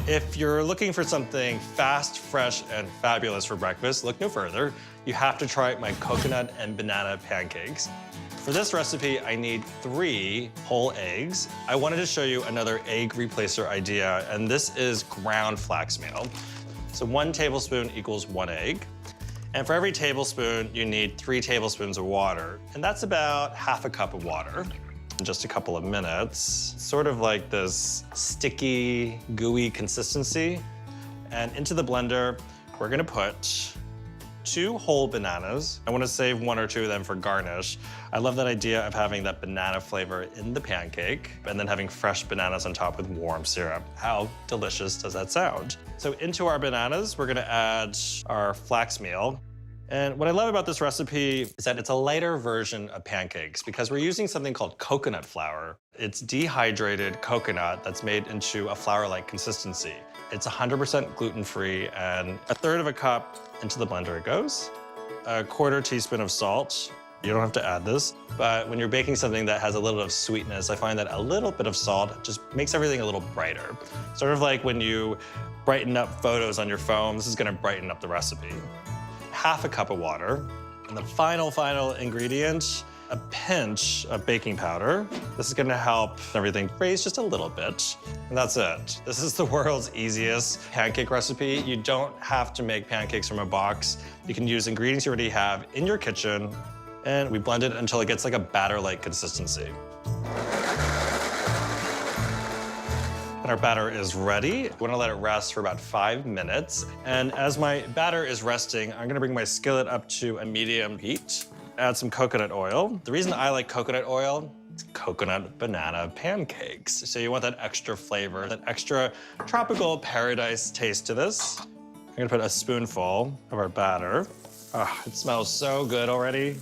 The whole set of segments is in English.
If you're looking for something fast, fresh, and fabulous for breakfast, look no further. You have to try my coconut and banana pancakes. For this recipe, I need 3 whole eggs. I wanted to show you another egg replacer idea, and this is ground flax meal. So 1 tablespoon equals 1 egg. And for every tablespoon, you need 3 tablespoons of water. And that's about half a cup of water. In just a couple of minutes, sort of like this sticky, gooey consistency. And into the blender, we're gonna put 2 whole bananas. I wanna save 1 or 2 of them for garnish. I love that idea of having that banana flavor in the pancake and then having fresh bananas on top with warm syrup. How delicious does that sound? So into our bananas, we're gonna add our flax meal. And what I love about this recipe is that it's a lighter version of pancakes because we're using something called coconut flour. It's dehydrated coconut that's made into a flour-like consistency. It's 100% gluten-free, and 1/3 cup into the blender it goes. 1/4 teaspoon of salt. You don't have to add this, but when you're baking something that has a little bit of sweetness, I find that a little bit of salt just makes everything a little brighter. Sort of like when you brighten up photos on your phone, this is gonna brighten up the recipe. 1/2 cup of water. And the final ingredient, a pinch of baking powder. This is gonna help everything raise just a little bit. And that's it. This is the world's easiest pancake recipe. You don't have to make pancakes from a box. You can use ingredients you already have in your kitchen, and we blend it until it gets like a batter-like consistency. Our batter is ready. We want to let it rest for about 5 minutes. And as my batter is resting, I'm gonna bring my skillet up to a medium heat. Add some coconut oil. The reason I like coconut oil is coconut banana pancakes. So you want that extra flavor, that extra tropical paradise taste to this. I'm gonna put a spoonful of our batter. Oh, it smells so good already.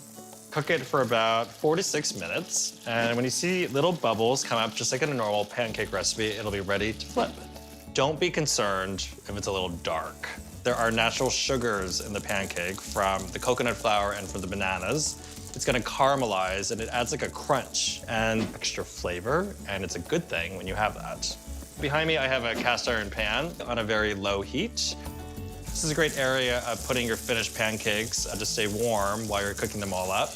Cook it for about 4 to 6 minutes. And when you see little bubbles come up, just like in a normal pancake recipe, it'll be ready to flip. Don't be concerned if it's a little dark. There are natural sugars in the pancake from the coconut flour and from the bananas. It's gonna caramelize and it adds like a crunch and extra flavor, and it's a good thing when you have that. Behind me, I have a cast iron pan on a very low heat. This is a great area of putting your finished pancakes to stay warm while you're cooking them all up.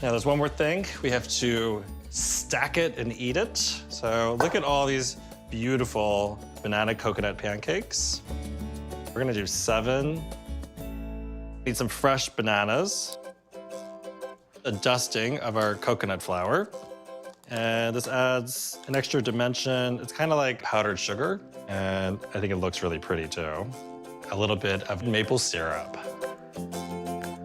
Now, there's one more thing. We have to stack it and eat it. So look at all these beautiful banana coconut pancakes. We're gonna do 7. Need some fresh bananas. A dusting of our coconut flour. And this adds an extra dimension. It's kind of like powdered sugar. And I think it looks really pretty too. A little bit of maple syrup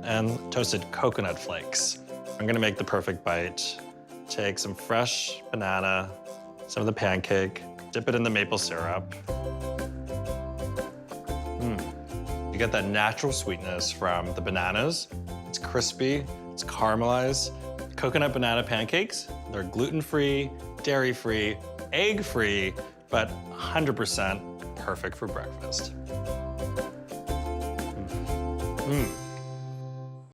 and toasted coconut flakes. I'm gonna make the perfect bite. Take some fresh banana, some of the pancake, dip it in the maple syrup. You get that natural sweetness from the bananas. It's crispy, it's caramelized. Coconut banana pancakes, they're gluten-free, dairy-free, egg-free, but 100% perfect for breakfast.